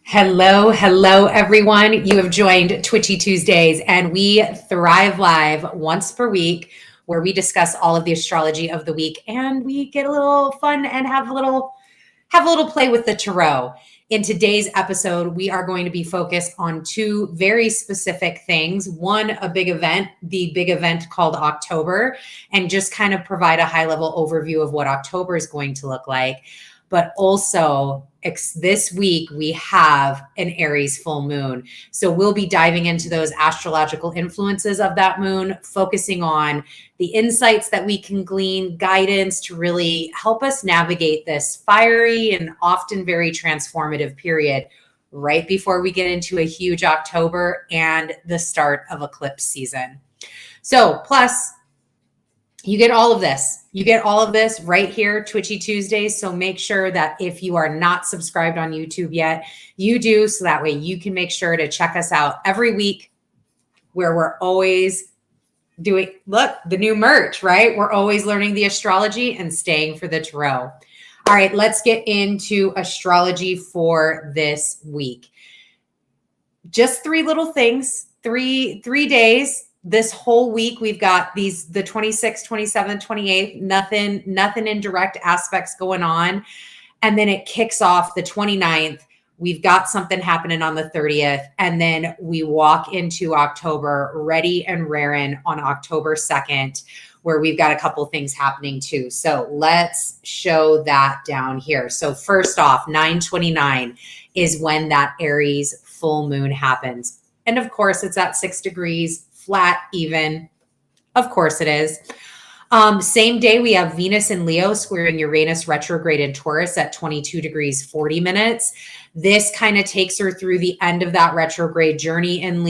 Hello, everyone. You have joined Twitchy Tuesdays, and we thrive live once per week where we discuss all of the astrology of the week and we get a little fun and have a little play with the tarot. In today's episode, we are going to be focused on two very specific things. One, a big event, the big event called October, and just kind of provide a high-level overview of what October is going to look like. But also, this week we have an Aries full moon. So we'll be diving into those astrological influences of that moon, focusing on the insights that we can glean, guidance to really help us navigate this fiery and often very transformative period right before we get into a huge October and the start of eclipse season. So plus, you get all of this. You get all of this right here, Twitchy Tuesdays. So make sure that if you are not subscribed on YouTube yet, you do, so that way you can make sure to check us out every week, where we're always doing, look, the new merch, right? We're always learning the astrology and staying for the tarot. All right, let's get into astrology for this week. Just three little things, three days. This whole week, we've got the 26th, 27th, 28th, nothing in direct aspects going on. And then it kicks off the 29th. We've got something happening on the 30th. And then we walk into October ready and raring on October 2nd, where we've got a couple things happening too. So let's show that down here. So first off, 9/29 is when that Aries full moon happens. And of course, it's at 6 degrees. Flat, even. Of course it is. Same day, we have Venus in Leo squaring Uranus retrograde in Taurus at 22 degrees, 40 minutes. This kind of takes her through the end of that retrograde journey in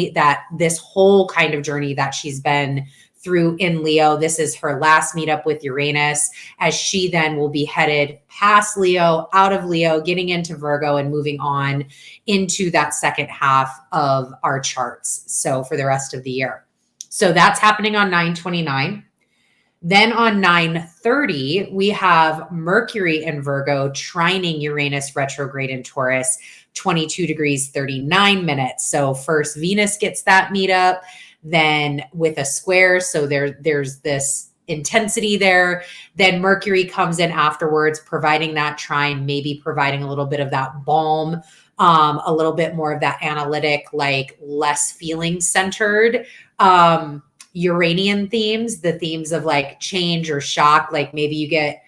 this whole kind of journey that she's been through in Leo. This is her last meetup with Uranus, as she then will be headed past Leo, out of Leo, getting into Virgo and moving on into that second half of our charts. So for the rest of the year. So that's happening on 9/29. Then on 9/30, we have Mercury in Virgo trining Uranus retrograde in Taurus, 22 degrees, 39 minutes. So first Venus gets that meetup, then with a square. So there's this intensity there. Then Mercury comes in afterwards, providing that trine, maybe providing a little bit of that balm, a little bit more of that analytic, like less feeling centered, Uranian themes, the themes of like change or shock. Like maybe you get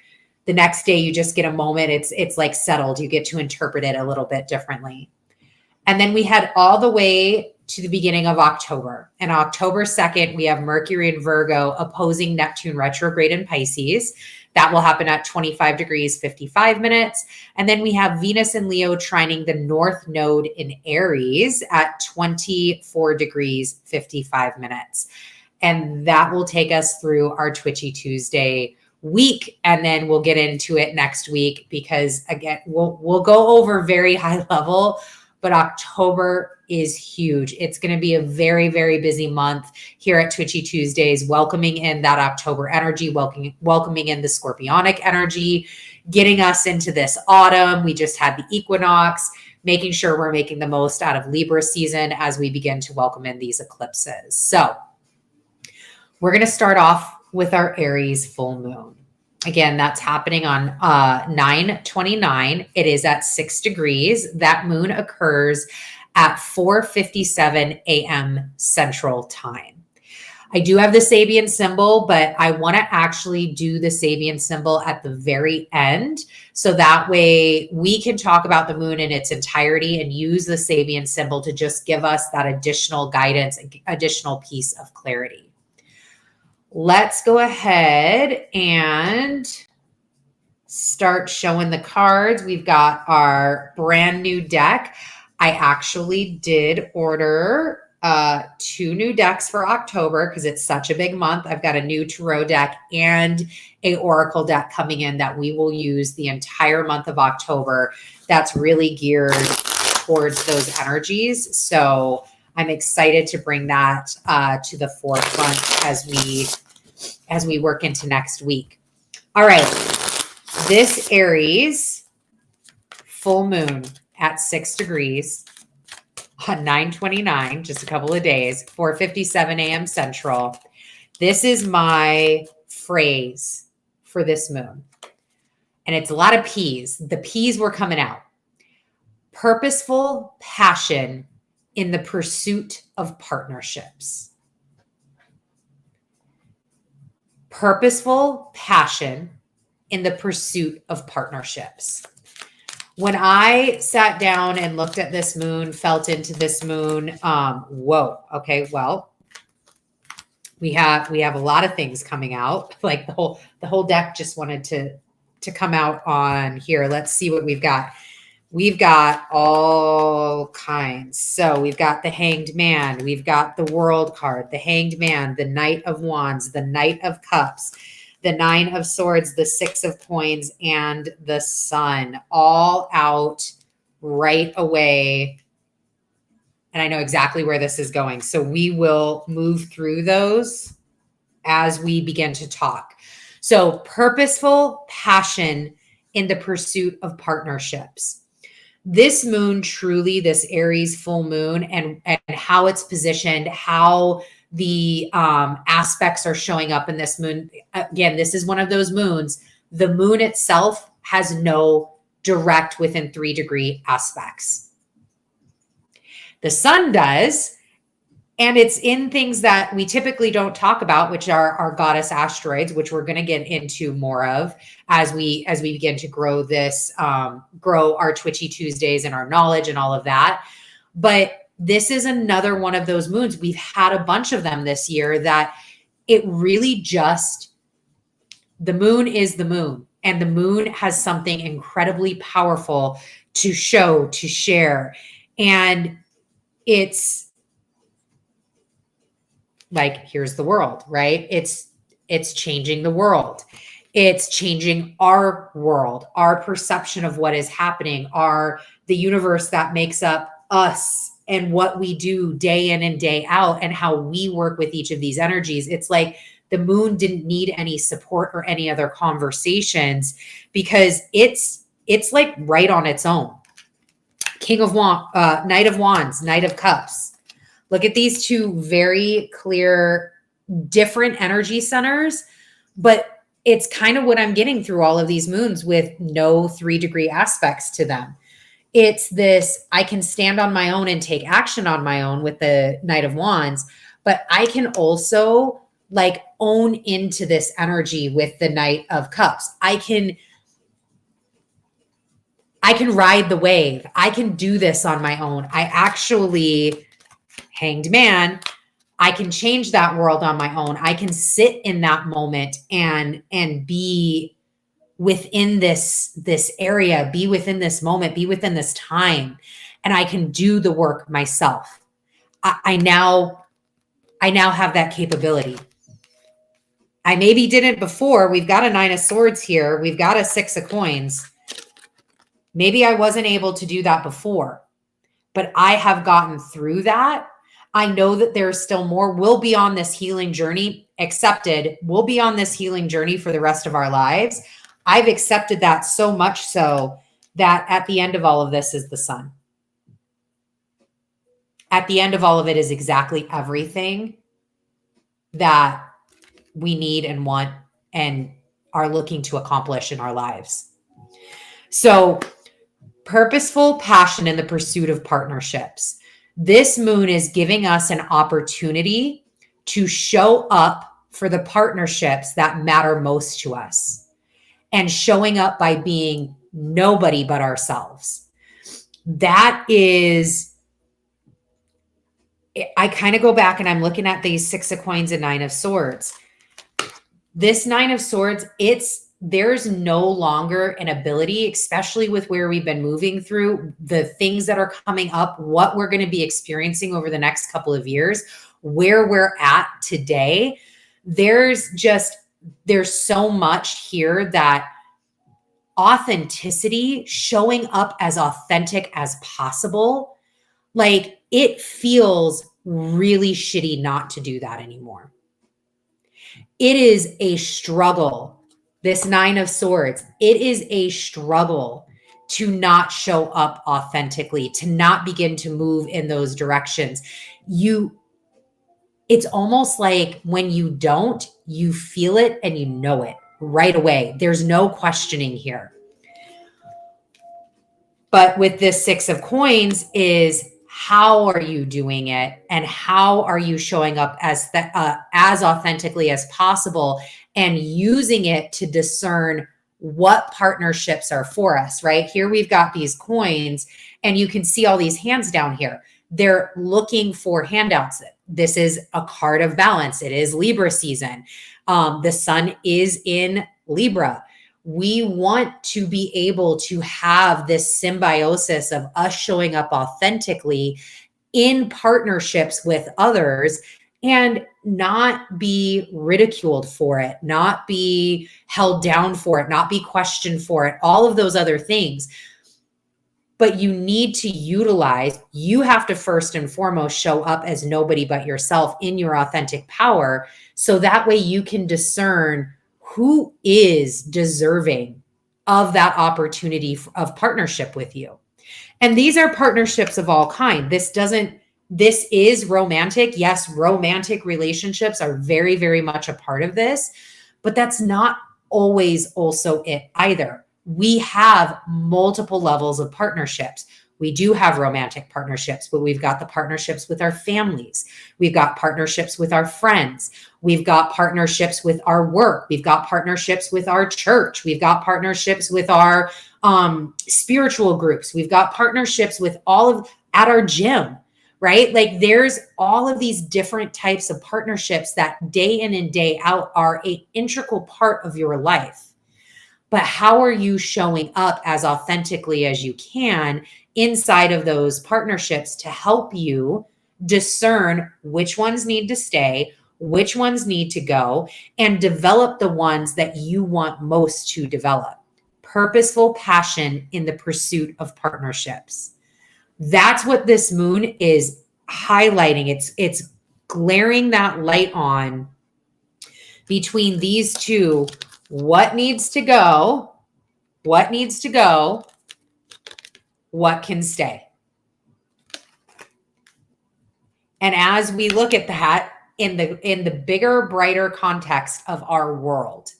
the next day, you just get a moment. It's like settled. You get to interpret it a little bit differently. And then we head all the way to the beginning of October. And October 2nd, we have Mercury in Virgo opposing Neptune retrograde in Pisces. That will happen at 25 degrees, 55 minutes. And then we have Venus in Leo trining the North Node in Aries at 24 degrees, 55 minutes. And that will take us through our Twitchy Tuesday week. And then we'll get into it next week, because again, we'll go over very high level, but October is huge. It's going to be a very, very busy month here at Twitchy Tuesdays, welcoming in that October energy, welcoming in the Scorpionic energy, getting us into this autumn. We just had the equinox, making sure we're making the most out of Libra season as we begin to welcome in these eclipses. So we're going to start off with our Aries full moon. Again, that's happening on 9/29. It is at 6 degrees. That moon occurs at 4:57 a.m. Central Time. I do have the Sabian symbol, but I want to actually do the Sabian symbol at the very end. So that way we can talk about the moon in its entirety and use the Sabian symbol to just give us that additional guidance, additional piece of clarity. Let's go ahead and start showing the cards. We've got our brand new deck. I actually did order 2 new decks for October because it's such a big month. I've got a new tarot deck and a oracle deck coming in that we will use the entire month of October. That's really geared towards those energies. So I'm excited to bring that to the forefront as we work into next week. All right, this Aries full moon at 6 degrees on 9/29, just a couple of days, 4:57 a.m. Central. This is my phrase for this moon. And it's a lot of P's. The P's were coming out. Purposeful passion in the pursuit of partnerships. Purposeful passion in the pursuit of partnerships. When I sat down and looked at this moon, felt into this moon, whoa, okay, well, we have a lot of things coming out. Like the whole deck just wanted to come out on here. Let's see what we've got. We've got all kinds. So we've got the Hanged Man. We've got the World card, the Hanged Man, the Knight of Wands, the Knight of Cups, the Nine of Swords, the Six of Coins, and the Sun, all out right away. And I know exactly where this is going. So we will move through those as we begin to talk. So purposeful passion in the pursuit of partnerships. This moon, truly, this Aries full moon, and how it's positioned, how the aspects are showing up in this moon. Again, this is one of those moons. The moon itself has no direct within 3-degree aspects. The sun does. And it's in things that we typically don't talk about, which are our goddess asteroids, which we're going to get into more of as we begin to grow this, grow our Twitchy Tuesdays and our knowledge and all of that. But this is another one of those moons. We've had a bunch of them this year that it really just, the moon is the moon, and the moon has something incredibly powerful to show, to share. And it's, like, here's the world, right? It's changing the world. It's changing our world, our perception of what is happening, the universe that makes up us and what we do day in and day out and how we work with each of these energies. It's like the moon didn't need any support or any other conversations because it's like right on its own. King of Wands, Knight of Wands, Knight of Cups. Look at these two very clear, different energy centers, but it's kind of what I'm getting through all of these moons with no 3-degree aspects to them. It's this, I can stand on my own and take action on my own with the Knight of Wands, but I can also like own into this energy with the Knight of Cups. I can ride the wave. I can do this on my own. I actually, Hanged Man, I can change that world on my own. I can sit in that moment and be within this area, be within this moment, be within this time, and I can do the work myself. I now have that capability. I maybe didn't before. We've got a 9 of Swords here. We've got a 6 of Coins. Maybe I wasn't able to do that before, but I have gotten through that. I know that there's still more. We'll be on this healing journey, accepted. We'll be on this healing journey for the rest of our lives. I've accepted that so much so that at the end of all of this is the sun. At the end of all of it is exactly everything that we need and want and are looking to accomplish in our lives. So, purposeful passion in the pursuit of partnerships. This moon is giving us an opportunity to show up for the partnerships that matter most to us, and showing up by being nobody but ourselves. That is, I kind of go back and I'm looking at these 6 of Coins and 9 of Swords. This 9 of Swords, there's no longer an ability, especially with where we've been moving through, the things that are coming up, what we're going to be experiencing over the next couple of years, where we're at today. There's so much here that authenticity, showing up as authentic as possible, like it feels really shitty not to do that anymore. It is a struggle. This 9 of Swords, it is a struggle to not show up authentically, to not begin to move in those directions. It's almost like when you don't, you feel it and you know it right away. There's no questioning here. But with this Six of Coins is, how are you doing it, and how are you showing up as authentically as possible, and using it to discern what partnerships are for us, right? Here we've got these coins, and you can see all these hands down here. They're looking for handouts. This is a card of balance. It is Libra season. The sun is in Libra. We want to be able to have this symbiosis of us showing up authentically in partnerships with others and not be ridiculed for it, not be held down for it, not be questioned for it, all of those other things. But you need to utilize, you have to first and foremost show up as nobody but yourself in your authentic power. So that way you can discern who is deserving of that opportunity of partnership with you. And these are partnerships of all kind. This is romantic. Yes, romantic relationships are very, very much a part of this, but that's not always also it either. We have multiple levels of partnerships. We do have romantic partnerships, but we've got the partnerships with our families. We've got partnerships with our friends. We've got partnerships with our work. We've got partnerships with our church. We've got partnerships with our spiritual groups. We've got partnerships with at our gym, right? Like there's all of these different types of partnerships that day in and day out are an integral part of your life. But how are you showing up as authentically as you can inside of those partnerships to help you discern which ones need to stay, which ones need to go, and develop the ones that you want most to develop? Purposeful passion in the pursuit of partnerships. That's what this moon is highlighting. It's glaring that light on between these two. What needs to go? What needs to go? What can stay? And as we look at that in the bigger, brighter context of our world,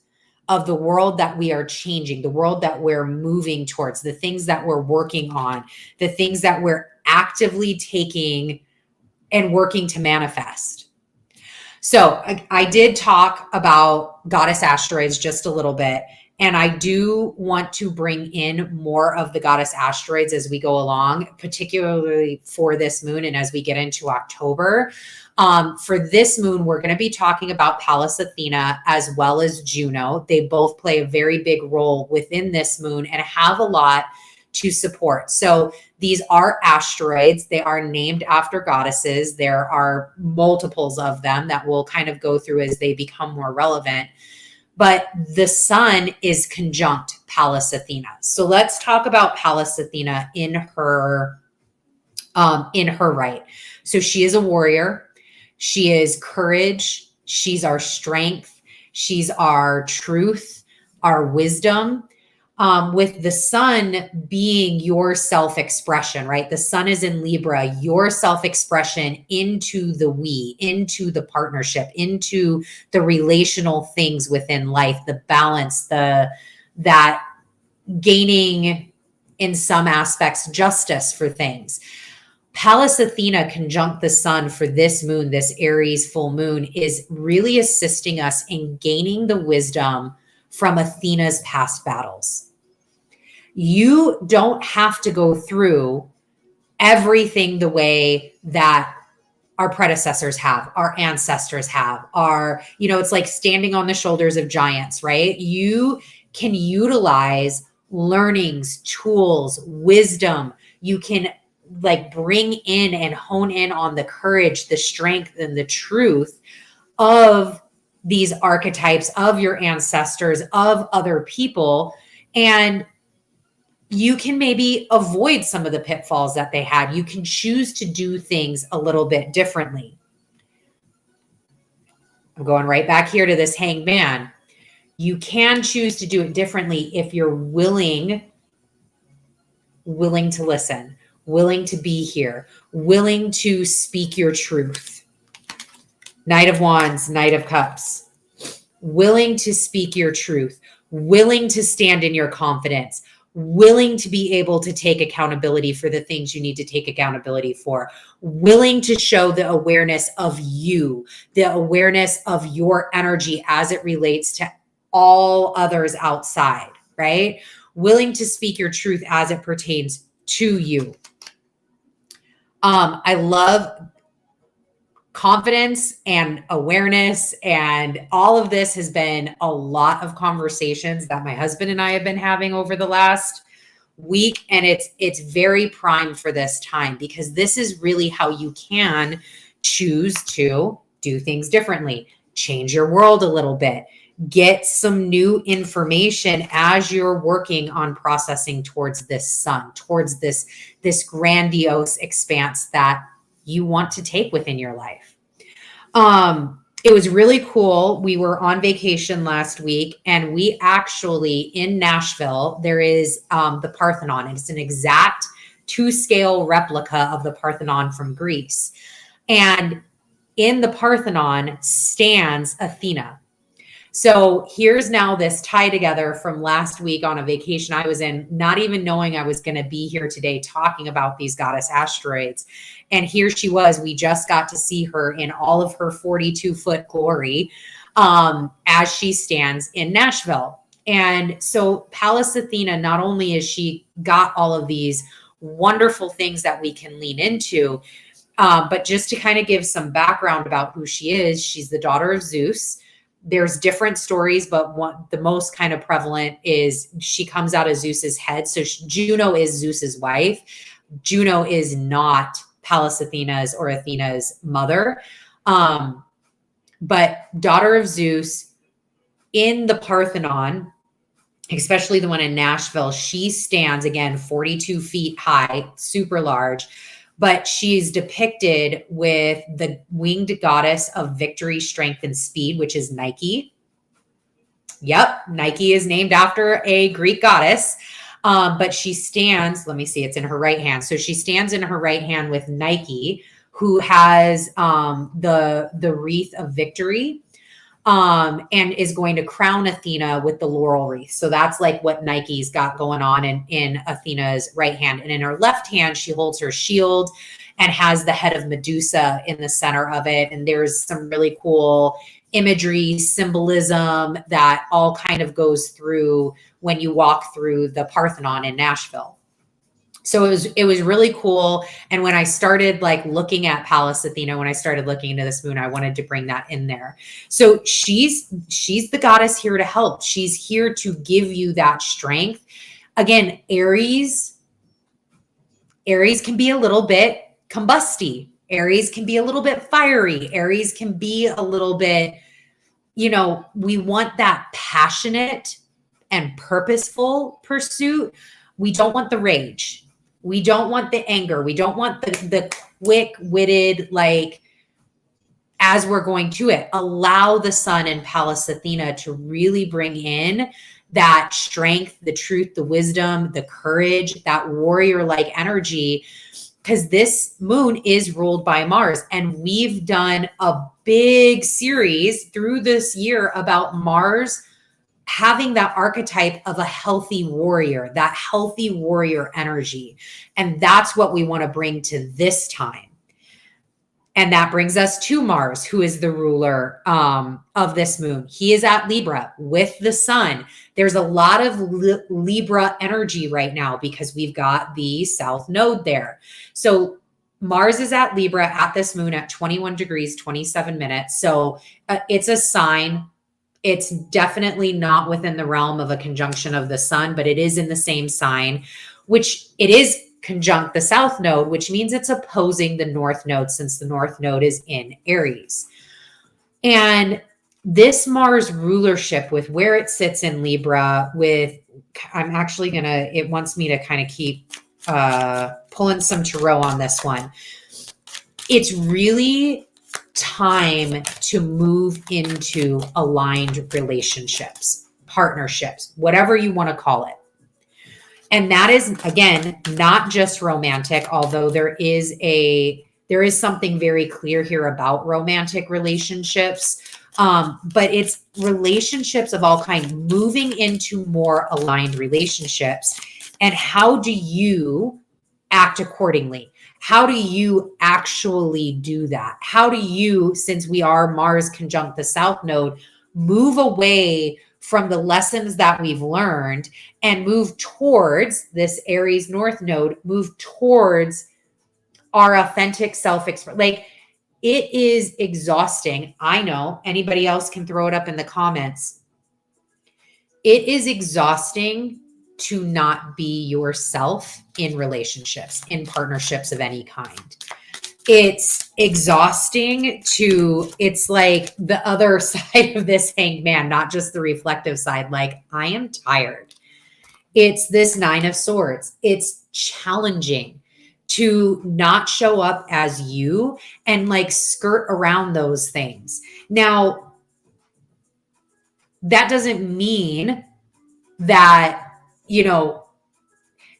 of the world that we are changing, the world that we're moving towards, the things that we're working on, the things that we're actively taking and working to manifest. So I did talk about goddess asteroids just a little bit, and I do want to bring in more of the goddess asteroids as we go along, particularly for this moon and as we get into October. For this moon, we're going to be talking about Pallas Athena as well as Juno. They both play a very big role within this moon and have a lot to support. So these are asteroids. They are named after goddesses. There are multiples of them that we'll kind of go through as they become more relevant. But the sun is conjunct Pallas Athena. So let's talk about Pallas Athena in her right. So she is a warrior. She is courage. She's our strength. She's our truth, our wisdom. With the sun being your self-expression, right? The sun is in Libra, your self-expression into the we, into the partnership, into the relational things within life, the balance, that gaining in some aspects justice for things. Pallas Athena conjunct the sun for this moon, this Aries full moon, is really assisting us in gaining the wisdom from Athena's past battles. You don't have to go through everything the way that our predecessors have, our ancestors have, it's like standing on the shoulders of giants, right? You can utilize learnings, tools, wisdom. You can bring in and hone in on the courage, the strength, and the truth of these archetypes, of your ancestors, of other people. And you can maybe avoid some of the pitfalls that they had. You can choose to do things a little bit differently. I'm going right back here to this Hanged Man. You can choose to do it differently if you're willing willing to listen, willing to be here, willing to speak your truth. Knight of Wands, Knight of Cups, willing to speak your truth, willing to stand in your confidence, willing to be able to take accountability for the things you need to take accountability for, willing to show the awareness of you, the awareness of your energy as it relates to all others outside, right? Willing to speak your truth as it pertains to you. I love confidence and awareness, and all of this has been a lot of conversations that my husband and I have been having over the last week, and it's very prime for this time, because this is really how you can choose to do things differently, change your world a little bit, get some new information as you're working on processing towards this sun, towards this grandiose expanse that you want to take within your life. It was really cool. We were on vacation last week, and we actually, in Nashville, there is the Parthenon. It's an exact 2-scale replica of the Parthenon from Greece. And in the Parthenon stands Athena. So here's now this tie together from last week on a vacation I was in, not even knowing I was going to be here today talking about these goddess asteroids. And here she was. We just got to see her in all of her 42-foot glory as she stands in Nashville. And so Pallas Athena, not only has she got all of these wonderful things that we can lean into, but just to kind of give some background about who she is, she's the daughter of Zeus. There's different stories, but the most kind of prevalent is she comes out of Zeus's head. So Juno is Zeus's wife. Juno is not Pallas Athena's or Athena's mother. But daughter of Zeus, in the Parthenon, especially the one in Nashville, she stands, again, 42 feet high, super large. But she's depicted with the winged goddess of victory, strength, and speed, which is Nike. Yep, Nike is named after a Greek goddess. But she stands, let me see, it's in her right hand. So she stands in her right hand with Nike, who has the wreath of victory, and is going to crown Athena with the laurel wreath. So that's like what Nike's got going on in Athena's right hand. And in her left hand, she holds her shield and has the head of Medusa in the center of it. And there's some really cool imagery, symbolism that all kind of goes through when you walk through the Parthenon in Nashville. So it was really cool. And when I started like looking at Pallas Athena, when I started looking into this moon, I wanted to bring that in there. So she's the goddess here to help. She's here to give you that strength. Again, Aries can be a little bit combusty. Aries can be a little bit fiery. Aries can be a little bit, we want that passionate and purposeful pursuit. We don't want the rage. We don't want the anger. We don't want the quick-witted, like, as we're going to it. Allow the sun and Pallas Athena to really bring in that strength, the truth, the wisdom, the courage, that warrior-like energy, because this moon is ruled by Mars. And we've done a big series through this year about Mars having that archetype of a healthy warrior, that healthy warrior energy. And that's what we want to bring to this time. And that brings us to Mars, who is the ruler of this moon. He is at Libra with the sun. There's a lot of Libra energy right now because we've got the south node there. So Mars is at Libra at this moon at 21 degrees, 27 minutes. So it's a sign. It's definitely not within the realm of a conjunction of the sun, but it is in the same sign, which it is conjunct the south node, which means it's opposing the north node, since the north node is in Aries. And this Mars rulership, with where it sits in Libra, it wants me to kind of keep pulling some tarot on this one. It's really time to move into aligned relationships, partnerships, whatever you want to call it. And that is, again, not just romantic, although there is something very clear here about romantic relationships. But it's relationships of all kinds, moving into more aligned relationships. And how do you act accordingly? How do you actually do that? How do you, since we are Mars conjunct the South Node, move away from the lessons that we've learned and move towards this Aries North Node, move towards our authentic self-expression? Like, it is exhausting. I know anybody else can throw it up in the comments. It is exhausting to not be yourself in relationships, in partnerships of any kind. It's exhausting it's like the other side of this hanged man, not just the reflective side. Like, I am tired. It's this 9 of Swords. It's challenging to not show up as you and like skirt around those things. Now, that doesn't mean that,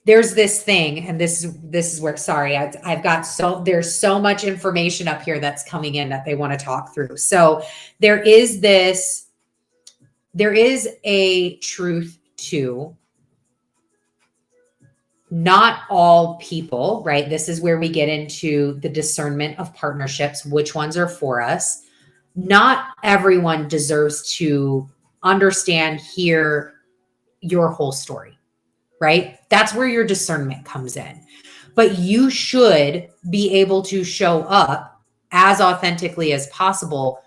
there's this thing, and this is where, sorry, I've got there's so much information up here that's coming in that they want to talk through. So there is a truth to not all people, right? This is where we get into the discernment of partnerships, which ones are for us. Not everyone deserves to understand, hear your whole story, right? That's where your discernment comes in. But you should be able to show up as authentically as possible,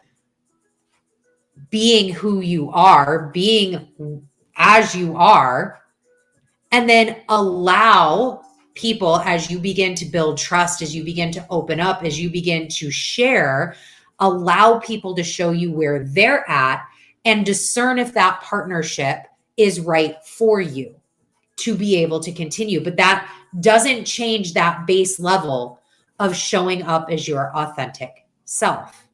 being who you are, being as you are, and then allow people, as you begin to build trust, as you begin to open up, as you begin to share, allow people to show you where they're at and discern if that partnership is right for you to be able to continue. But that doesn't change that base level of showing up as your authentic self.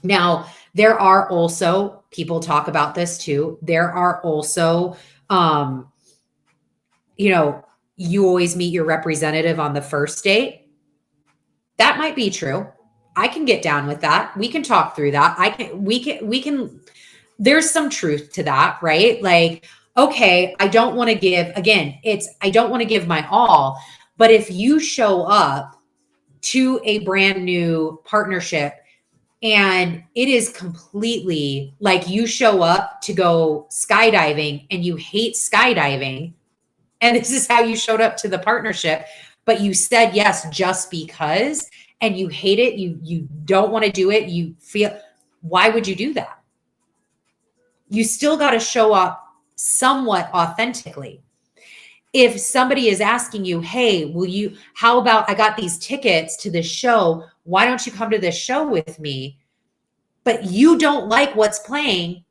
Now, there are also, people talk about this too, there are also, you always meet your representative on the first date. That might be true. I can get down with that. We can talk through that. We can, there's some truth to that, right? Like, okay, I don't want to give, again, I don't want to give my all, but if you show up to a brand new partnership and it is completely like, you show up to go skydiving and you hate skydiving, and this is how you showed up to the partnership, but you said yes just because, and you hate it, you don't want to do it, you feel, why would you do that? You still got to show up somewhat authentically. If somebody is asking you, hey, how about, I got these tickets to this show, why don't you come to this show with me? But you don't like what's playing.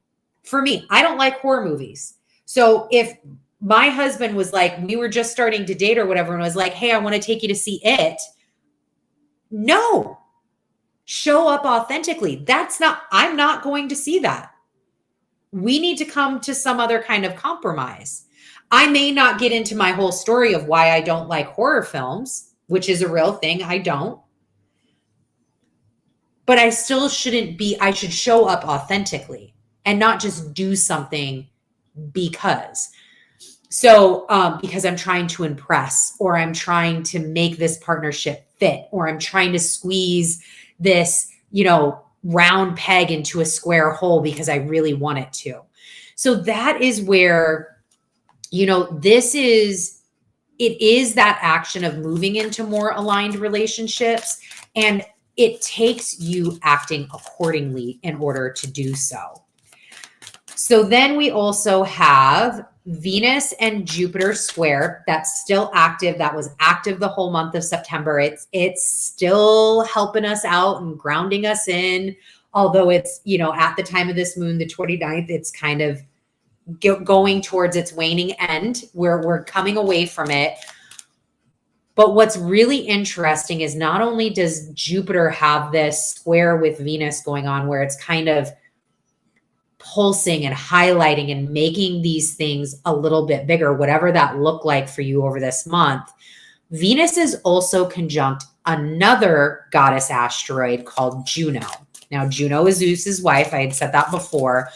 For me, I don't like horror movies. So if my husband was like, we were just starting to date or whatever, and was like, hey, I want to take you to see it. No, show up authentically. I'm not going to see that. We need to come to some other kind of compromise. I may not get into my whole story of why I don't like horror films, which is a real thing. I don't. But I still I should show up authentically and not just do something because. So, because I'm trying to impress, or I'm trying to make this partnership fit, or I'm trying to squeeze this, round peg into a square hole because I really want it to. So that is where, it is that action of moving into more aligned relationships, and it takes you acting accordingly in order to do so. So then we also have Venus and Jupiter square. That's still active. That was active the whole month of September. It's still helping us out and grounding us in, although it's, at the time of this moon, the 29th, it's kind of going towards its waning end, where we're coming away from it. But what's really interesting is not only does Jupiter have this square with Venus going on, where it's kind of pulsing and highlighting and making these things a little bit bigger, whatever that looked like for you over this month. Venus is also conjunct another goddess asteroid called Juno. Now, Juno is Zeus's wife. I had said that before,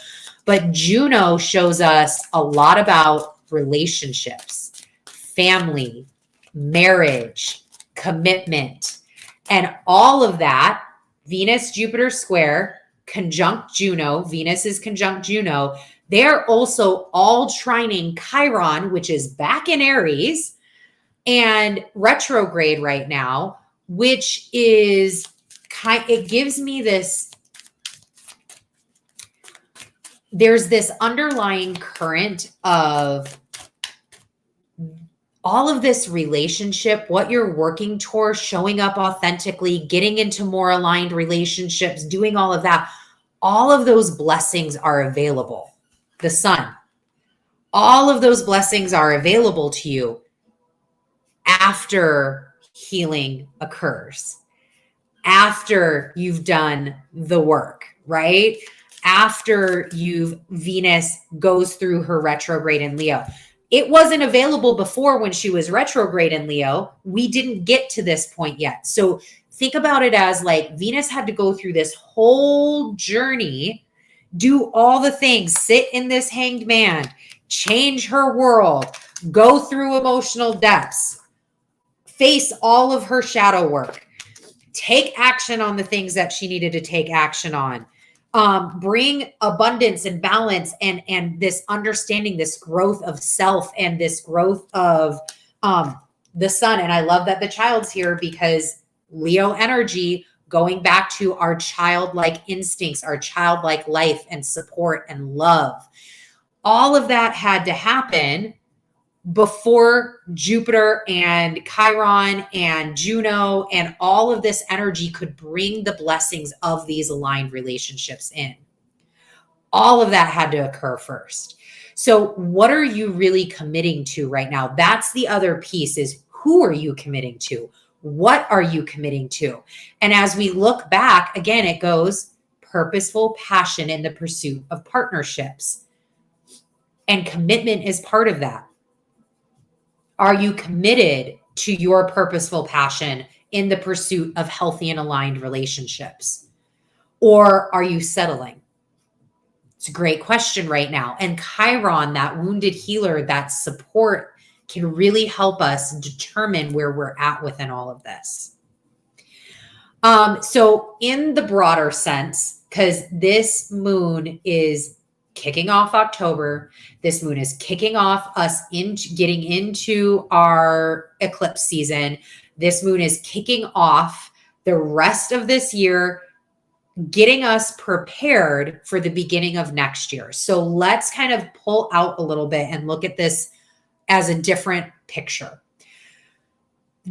but Juno shows us a lot about relationships, family, marriage, commitment, and all of that. Venus, Jupiter square, conjunct Juno. Venus is conjunct Juno. They're also all trining Chiron, which is back in Aries and retrograde right now, which is it gives me this, there's this underlying current of all of this relationship, what you're working towards, showing up authentically, getting into more aligned relationships, doing all of that. All of those blessings are available. The sun, all of those blessings are available to you after healing occurs, after you've done the work, right? After Venus goes through her retrograde in Leo. It wasn't available before when she was retrograde in Leo. We didn't get to this point yet. So think about it as like Venus had to go through this whole journey, do all the things, sit in this hanged man, change her world, go through emotional depths, face all of her shadow work, take action on the things that she needed to take action on, bring abundance and balance and this understanding, this growth of self and this growth of the sun. And I love that the child's here because Leo energy, going back to our childlike instincts, our childlike life and support and love. All of that had to happen before Jupiter and Chiron and Juno and all of this energy could bring the blessings of these aligned relationships in. All of that had to occur first. So what are you really committing to right now? That's the other piece, is who are you committing to? What are you committing to? And as we look back, again, it goes purposeful passion in the pursuit of partnerships. And commitment is part of that. Are you committed to your purposeful passion in the pursuit of healthy and aligned relationships? Or are you settling? It's a great question right now. And Chiron, that wounded healer, that support, can really help us determine where we're at within all of this. So in the broader sense, because this moon is kicking off October. This moon is kicking off us getting into our eclipse season. This moon is kicking off the rest of this year, getting us prepared for the beginning of next year. So let's kind of pull out a little bit and look at this as a different picture.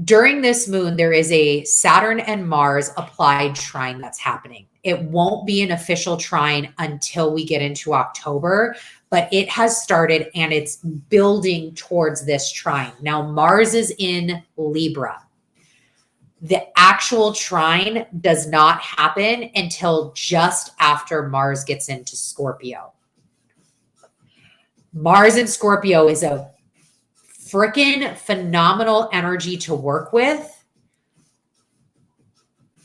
During this moon, there is a Saturn and Mars applied trine that's happening. It won't be an official trine until we get into October, but it has started and it's building towards this trine. Now, Mars is in Libra. The actual trine does not happen until just after Mars gets into Scorpio. Mars in Scorpio is a freaking phenomenal energy to work with.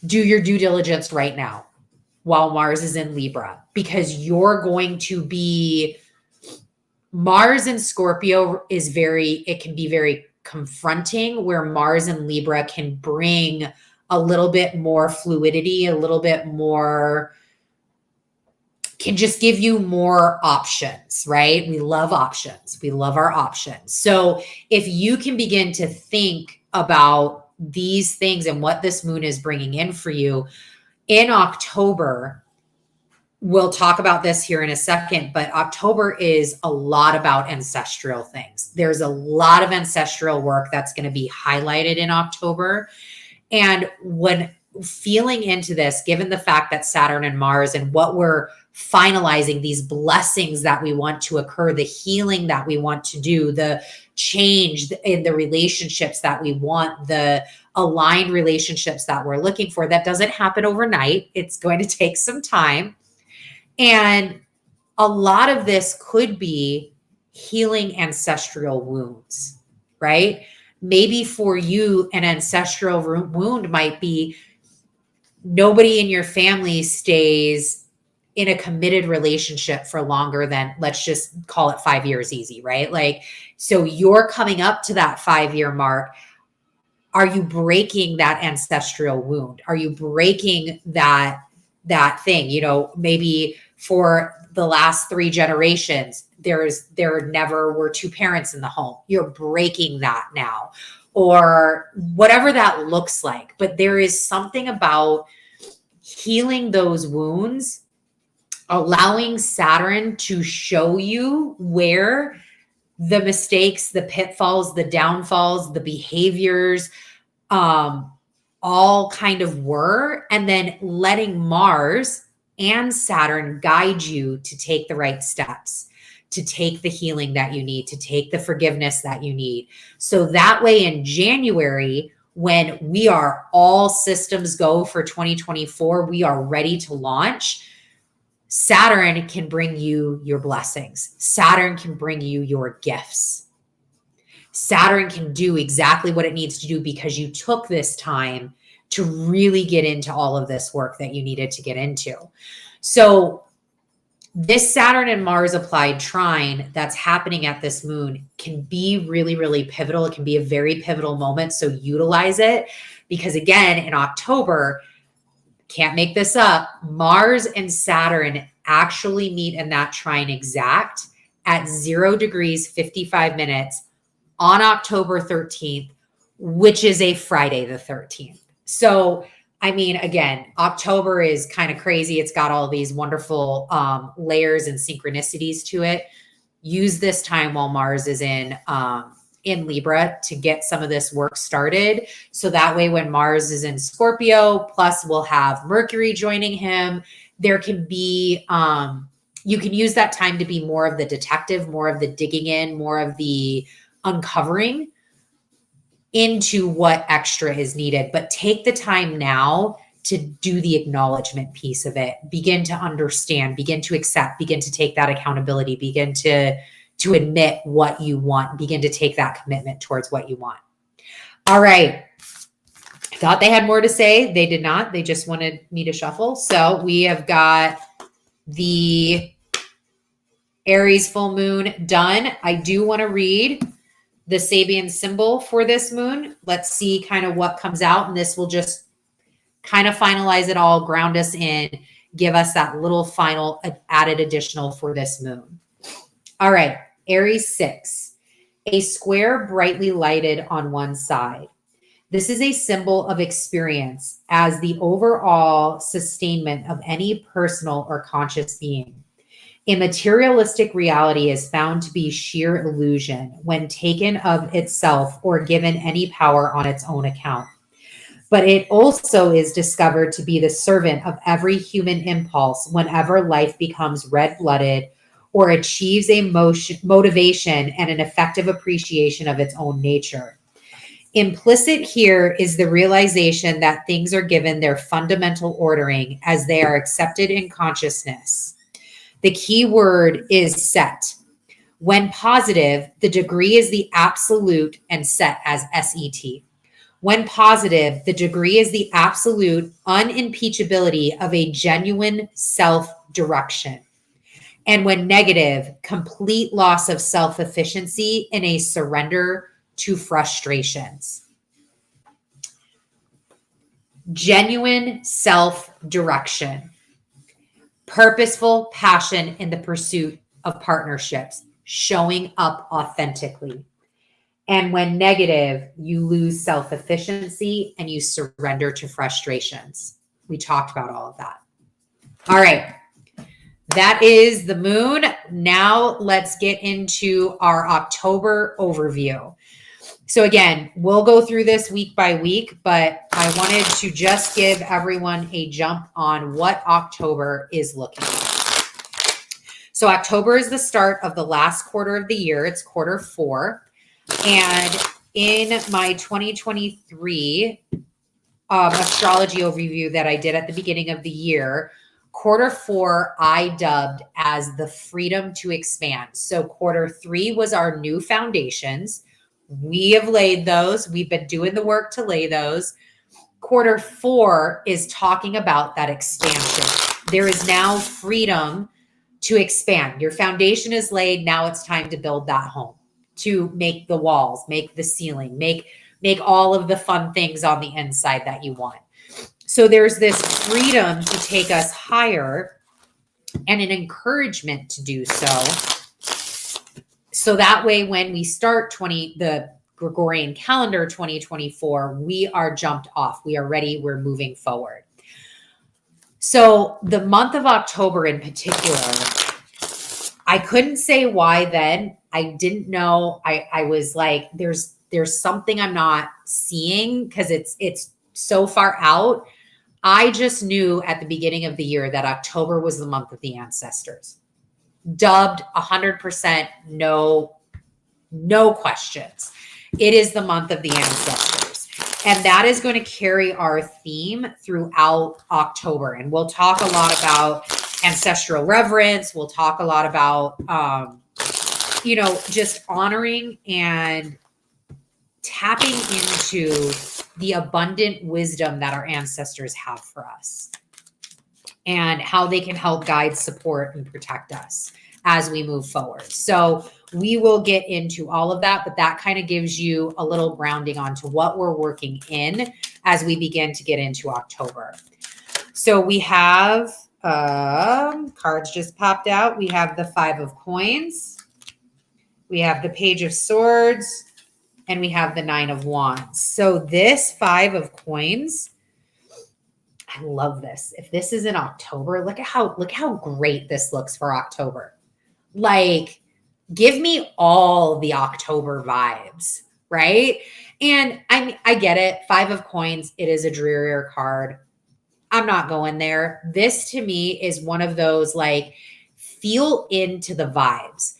Do your due diligence right now while Mars is in Libra, because you're going to be, Mars in Scorpio is it can be very confronting, where Mars in Libra can bring a little bit more fluidity, a little bit more, can just give you more options, right? We love options. We love our options. So if you can begin to think about these things and what this moon is bringing in for you in October, we'll talk about this here in a second, but October is a lot about ancestral things. There's a lot of ancestral work that's going to be highlighted in October. And when feeling into this, given the fact that Saturn and Mars and what we're finalizing, these blessings that we want to occur, the healing that we want to do, the change in the relationships that we want, the aligned relationships that we're looking for, that doesn't happen overnight. It's going to take some time. And a lot of this could be healing ancestral wounds, right? Maybe for you, an ancestral wound might be nobody in your family stays in a committed relationship for longer than, let's just call it 5 years easy, right? Like, so you're coming up to that 5-year mark. Are you breaking that ancestral wound? Are you breaking that thing? You know, maybe for the last 3 generations, there never were 2 parents in the home. You're breaking that now, or whatever that looks like. But there is something about healing those wounds, allowing Saturn to show you where the mistakes, the pitfalls, the downfalls, the behaviors, all kind of were, and then letting Mars and Saturn guide you to take the right steps, to take the healing that you need, to take the forgiveness that you need. So that way in January, when we are all systems go for 2024, we are ready to launch. Saturn can bring you your blessings. Saturn can bring you your gifts. Saturn can do exactly what it needs to do because you took this time to really get into all of this work that you needed to get into. So this Saturn and Mars applied trine that's happening at this moon can be really, really pivotal. It can be a very pivotal moment. So utilize it, because again, in October, can't make this up, Mars and Saturn actually meet in that trine exact at 0 degrees 55 minutes on October 13th, which is a Friday the 13th. So, I mean, again, October is kind of crazy. It's got all these wonderful layers and synchronicities to it. Use this time while Mars is in Libra to get some of this work started. So that way when Mars is in Scorpio, plus we'll have Mercury joining him, there can be, you can use that time to be more of the detective, more of the digging in, more of the uncovering into what extra is needed. But take the time now to do the acknowledgement piece of it. Begin to understand, begin to accept, begin to take that accountability, begin to admit what you want, begin to take that commitment towards what you want. All right. I thought they had more to say. They did not. They just wanted me to shuffle. So we have got the Aries full moon done. I do want to read the Sabian symbol for this moon. Let's see kind of what comes out. And this will just kind of finalize it all, ground us in, give us that little final added additional for this moon. All right. Aries 6, a square brightly lighted on one side. This is a symbol of experience as the overall sustainment of any personal or conscious being. A materialistic reality is found to be sheer illusion when taken of itself or given any power on its own account. But it also is discovered to be the servant of every human impulse whenever life becomes red-blooded or achieves a motivation and an effective appreciation of its own nature. Implicit here is the realization that things are given their fundamental ordering as they are accepted in consciousness. The key word is set. When positive, the degree is the absolute and set as SET. When positive, the degree is the absolute unimpeachability of a genuine self-direction. And when negative, complete loss of self-efficiency in a surrender to frustrations. Genuine self-direction. Purposeful passion in the pursuit of partnerships, showing up authentically. And when negative, you lose self-efficiency and you surrender to frustrations. We talked about all of that. All right. That is the moon. Now let's get into our October overview. So again, we'll go through this week by week, but I wanted to just give everyone a jump on what October is looking like. So October is the start of the last quarter of the year. It's quarter 4. And in my 2023 astrology overview that I did at the beginning of the year, Q4, I dubbed as the freedom to expand. So Q3 was our new foundations. We have laid those. We've been doing the work to lay those. Q4 is talking about that expansion. There is now freedom to expand. Your foundation is laid. Now it's time to build that home, to make the walls, make the ceiling, make all of the fun things on the inside that you want. So there's this freedom to take us higher and an encouragement to do so. So that way, when we start the Gregorian calendar 2024, we are jumped off. We are ready. We're moving forward. So the month of October in particular, I couldn't say why then. I didn't know. I was like, there's something I'm not seeing because it's so far out. I just knew at the beginning of the year that October was the month of the ancestors. Dubbed 100%, no questions. It is the month of the ancestors. And that is going to carry our theme throughout October. And we'll talk a lot about ancestral reverence. We'll talk a lot about, just honoring and tapping into the abundant wisdom that our ancestors have for us and how they can help guide, support, and protect us as we move forward. So we will get into all of that, but that kind of gives you a little grounding onto what we're working in as we begin to get into October. So we have cards just popped out. We have the 5 of Coins. We have the Page of Swords. And we have the 9 of Wands. So this 5 of Coins, I love this. If this is in October, look at how great this looks for October. Like, give me all the October vibes, right? And I get it. 5 of Coins, it is a drearier card. I'm not going there. This to me is one of those, like, feel into the vibes.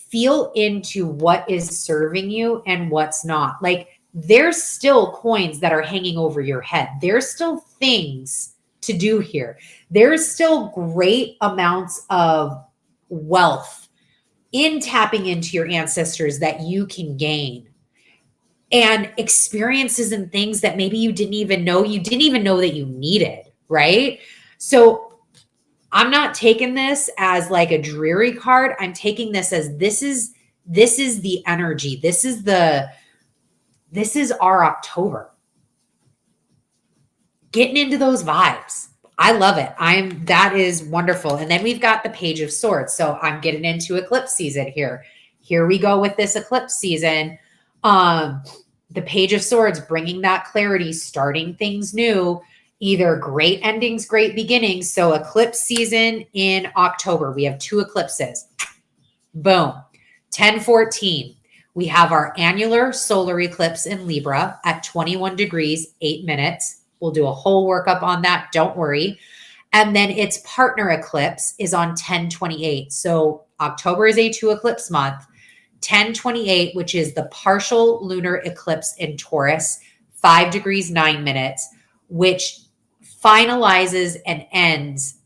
Feel into what is serving you and what's not. Like, there's still coins that are hanging over your head. There's still things to do here. There's still great amounts of wealth in tapping into your ancestors that you can gain, and experiences and things that maybe you didn't even know that you needed, right? So I'm not taking this as like a dreary card. I'm taking this as this is the energy. This is our October. Getting into those vibes. I love it. That is wonderful. And then we've got the Page of Swords. So I'm getting into eclipse season here. Here we go with this eclipse season. The Page of Swords, bringing that clarity, starting things new, either great endings, great beginnings. So eclipse season in October, we have 2 eclipses. Boom. 10/14. We have our annular solar eclipse in Libra at 21 degrees, 8 minutes. We'll do a whole workup on that. Don't worry. And then its partner eclipse is on 10/28. So October is a 2 eclipse month. 10/28, which is the partial lunar eclipse in Taurus, 5 degrees, 9 minutes, which finalizes and ends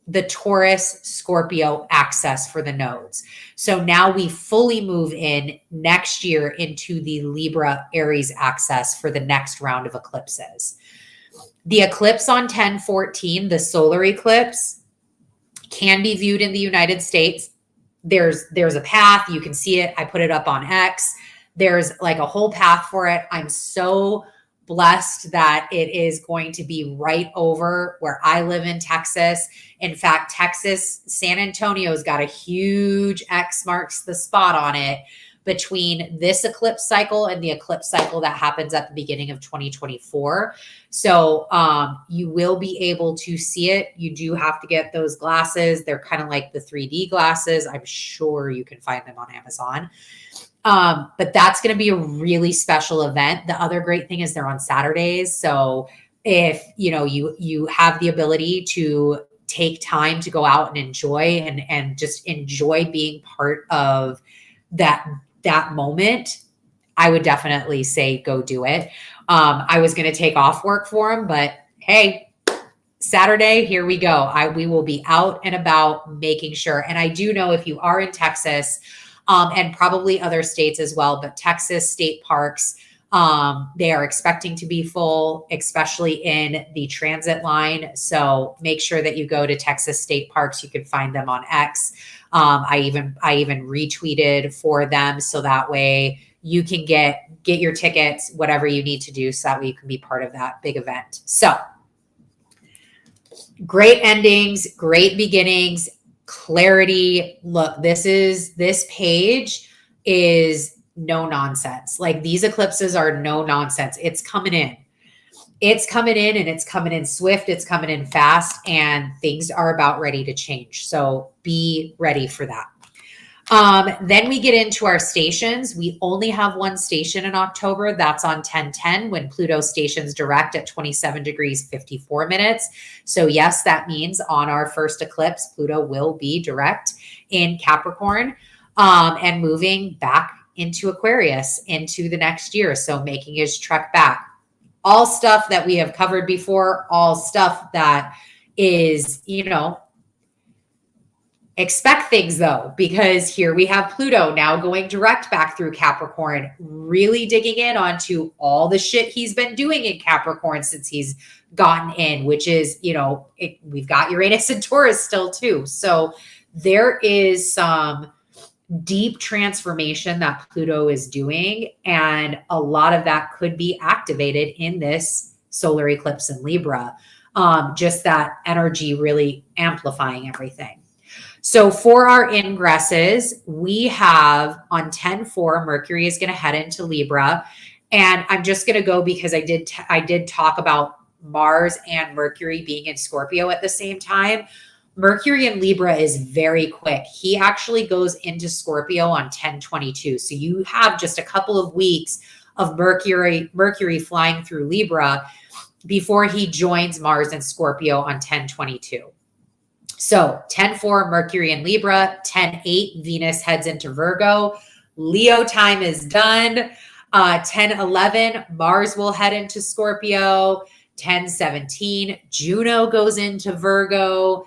the Taurus Scorpio axis for the nodes. So now we fully move in next year into the Libra Aries axis for the next round of eclipses. The eclipse on 10/14, the solar eclipse, can be viewed in the United States. There's a path. You can see it. I put it up on X. There's like a whole path for it. I'm so blessed that it is going to be right over where I live in Texas. In fact, Texas, San Antonio's got a huge X marks the spot on it between this eclipse cycle and the eclipse cycle that happens at the beginning of 2024. So you will be able to see it. You do have to get those glasses. They're kind of like the 3D glasses. I'm sure you can find them on Amazon. But that's going to be a really special event. The other great thing is they're on Saturdays. So if, you have the ability to take time to go out and enjoy and just enjoy being part of that moment, I would definitely say go do it. I was going to take off work for them, but hey, Saturday, here we go. We will be out and about making sure. And I do know if you are in Texas, and probably other states as well, but Texas state parks, they are expecting to be full, especially in the transit line. So make sure that you go to Texas state parks. You can find them on X. I even retweeted for them, so that way you can get your tickets, whatever you need to do, so that way you can be part of that big event. So great endings, great beginnings, clarity. Look, this page is no nonsense. Like, these eclipses are no nonsense. It's coming in. It's coming in, and it's coming in swift. It's coming in fast, and things are about ready to change. So be ready for that. Then we get into our stations. We only have one station in October. That's on 10/10 when Pluto stations direct at 27 degrees 54 minutes. So yes, that means on our first eclipse, Pluto will be direct in Capricorn, and moving back into Aquarius into the next year. So making his trek back. All stuff that we have covered before, all stuff that is, expect things though, because here we have Pluto now going direct back through Capricorn, really digging in onto all the shit he's been doing in Capricorn since he's gotten in, which is, we've got Uranus and Taurus still too. So there is some deep transformation that Pluto is doing, and a lot of that could be activated in this solar eclipse in Libra. Just that energy really amplifying everything. So for our ingresses, we have on 10/4, Mercury is going to head into Libra. And I'm just going to go because I did talk about Mars and Mercury being in Scorpio at the same time. Mercury in Libra is very quick. He actually goes into Scorpio on 10/22. So you have just a couple of weeks of Mercury flying through Libra before he joins Mars in Scorpio on 10/22. So 10/4, Mercury in Libra, 10/8, Venus heads into Virgo. Leo time is done. 10/11, Mars will head into Scorpio. 10/17, Juno goes into Virgo,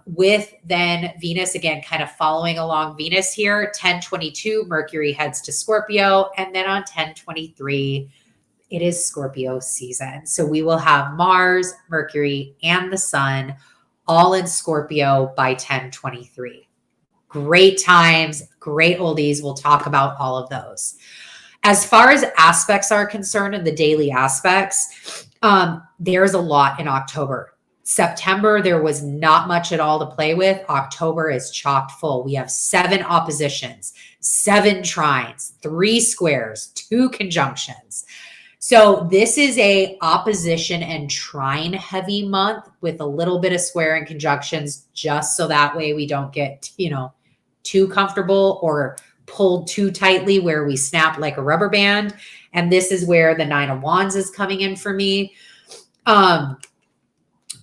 with then Venus again kind of following along Venus here. 10/22, Mercury heads to Scorpio. And then on 10/23, it is Scorpio season. So we will have Mars, Mercury, and the Sun all in Scorpio by 10/23. Great times, great oldies. We'll talk about all of those. As far as aspects are concerned and the daily aspects, there's a lot in October. September, there was not much at all to play with. October is chocked full. We have 7 oppositions, 7 trines, 3 squares, 2 conjunctions. So this is a opposition and trine heavy month with a little bit of square and conjunctions, just so that way we don't get, too comfortable or pulled too tightly where we snap like a rubber band. And this is where the 9 of Wands is coming in for me.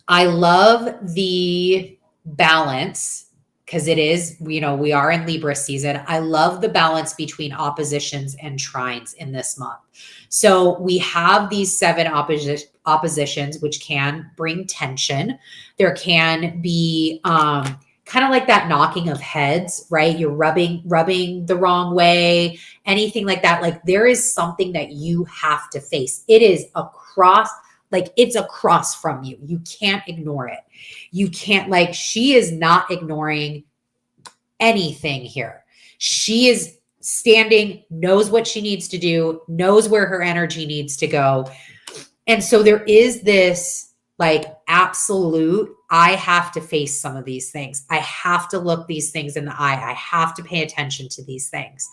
I love the balance because it is, we are in Libra season. I love the balance between oppositions and trines in this month. So we have these 7 oppositions, which can bring tension. There can be kind of like that knocking of heads, right? You're rubbing the wrong way, anything like that. Like, there is something that you have to face. It is it's across from you. You can't ignore it. You can't, she is not ignoring anything here. She is standing, knows what she needs to do, knows where her energy needs to go. And so there is this absolute, I have to face some of these things. I have to look these things in the eye. I have to pay attention to these things.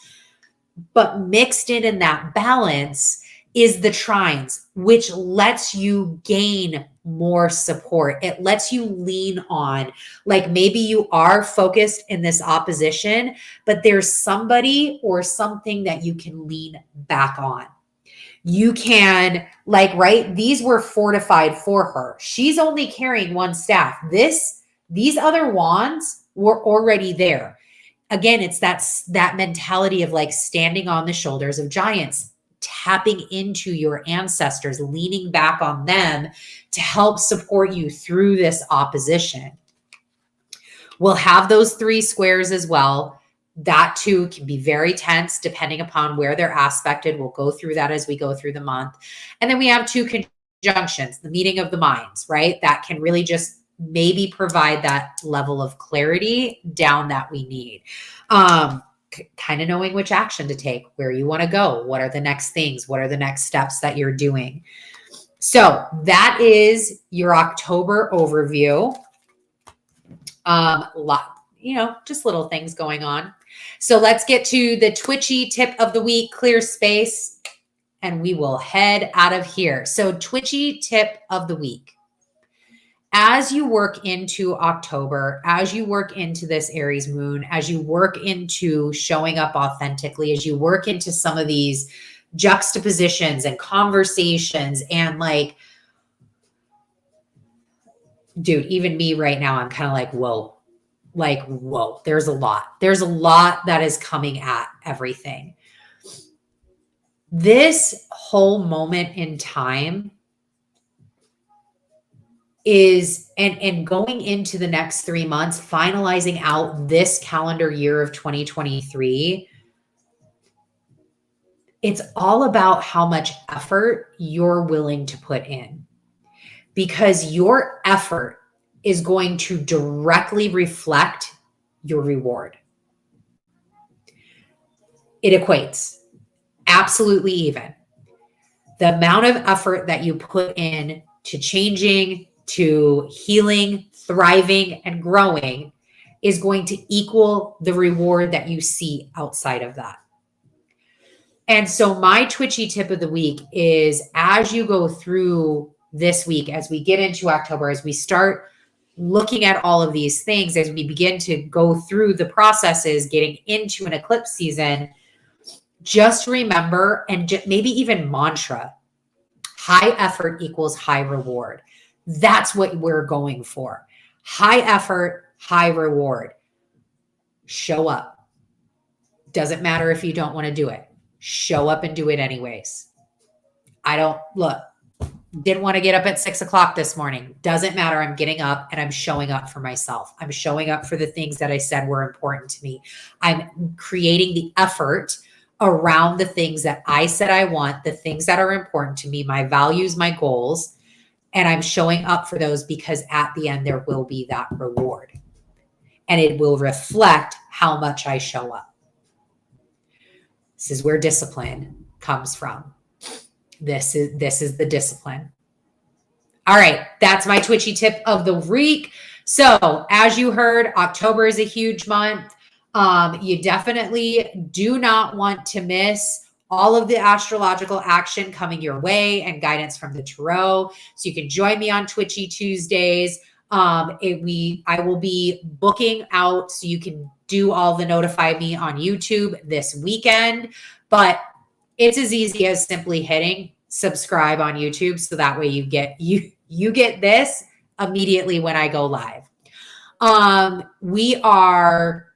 But mixed in that balance is the trines, which lets you gain more support. It lets you lean on, maybe you are focused in this opposition, but there's somebody or something that you can lean back on. You can, right? These were fortified for her. She's only carrying 1 staff. These other wands were already there. Again, it's that mentality of standing on the shoulders of giants. tapping into your ancestors, leaning back on them to help support you through this opposition. We'll have those 3 squares as well. That too can be very tense depending upon where they're aspected. We'll go through that as we go through the month. And then we have 2 conjunctions, the meeting of the minds, right? That can really just maybe provide that level of clarity down that we need. Kind of knowing which action to take, where you want to go, what are the next things, what are the next steps that you're doing. So that is your October overview. Just little things going on. So let's get to the Twitchy tip of the week, clear space, and we will head out of here. So Twitchy tip of the week. As you work into October, as you work into this Aries moon, as you work into showing up authentically, as you work into some of these juxtapositions and conversations and like, dude, even me right now, I'm kind of like, whoa, there's a lot. There's a lot that is coming at everything. This whole moment in time is, and going into the next 3 months, finalizing out this calendar year of 2023, it's all about how much effort you're willing to put in, because your effort is going to directly reflect your reward. It equates absolutely even. The amount of effort that you put in to changing, to healing, thriving, and growing is going to equal the reward that you see outside of that. And so my Twitchy tip of the week is, as you go through this week, as we get into October, as we start looking at all of these things, as we begin to go through the processes, getting into an eclipse season, just remember, and maybe even mantra, high effort equals high reward. That's what we're going for. High effort, high reward. Show up. Doesn't matter if you don't want to do it. Show up and do it anyways. Didn't want to get up at 6 o'clock this morning. Doesn't matter. I'm getting up and I'm showing up for myself. I'm showing up for the things that I said were important to me. I'm creating the effort around the things that I said I want, the things that are important to me, my values, my goals. And I'm showing up for those, because at the end, there will be that reward. And it will reflect how much I show up. This is where discipline comes from. This is the discipline. All right. That's my Twitchy tip of the week. So as you heard, October is a huge month. You definitely do not want to miss all of the astrological action coming your way and guidance from the tarot. So you can join me on Twitchy Tuesdays. I will be booking out, so you can do all the notify me on YouTube this weekend, but it's as easy as simply hitting subscribe on YouTube. So that way you get this immediately when I go live. We are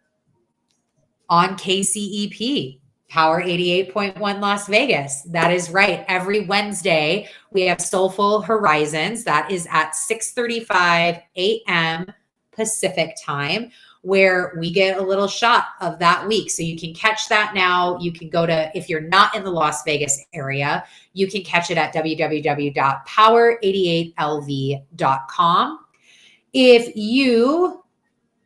on KCEP, Power 88.1 Las Vegas. That is right. Every Wednesday, we have Soulful Horizons. That is at 6:35 a.m. Pacific time, where we get a little shot of that week. So you can catch that now. You can go to, if you're not in the Las Vegas area, you can catch it at www.power88lv.com. If you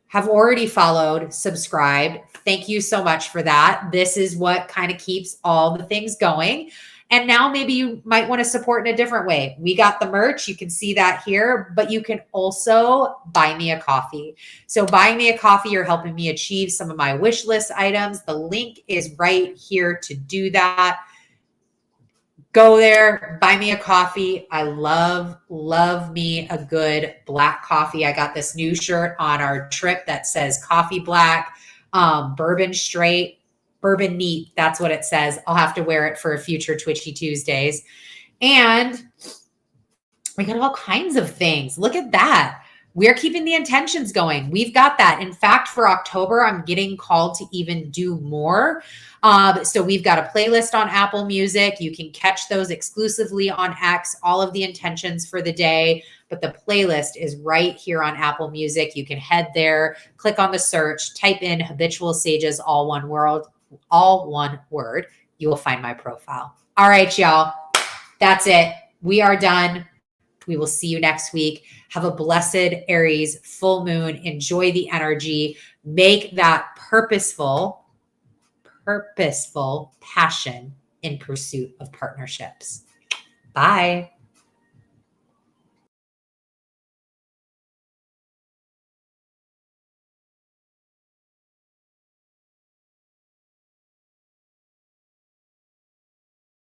have already followed, subscribed, thank you so much for that. This is what kind of keeps all the things going. And now maybe you might want to support in a different way. We got the merch. You can see that here, but you can also buy me a coffee. So buying me a coffee, you're helping me achieve some of my wish list items. The link is right here to do that. Go there, buy me a coffee. I love me a good black coffee. I got this new shirt on our trip that says coffee black, bourbon straight, bourbon neat. That's what it says. I'll have to wear it for a future Twitchy Tuesdays. And we got all kinds of things. Look at that. we're keeping the intentions going. We've got that. In fact, for October, I'm getting called to even do more. So we've got a playlist on Apple Music. You can catch those exclusively on X, all of the intentions for the day. But the playlist is right here on Apple Music. You can head there, click on the search, type in Habitual Sages, all one word. You will find my profile. All right, y'all. That's it. We are done. We will see you next week. Have a blessed Aries full moon. Enjoy the energy. Make that purposeful passion in pursuit of partnerships. Bye.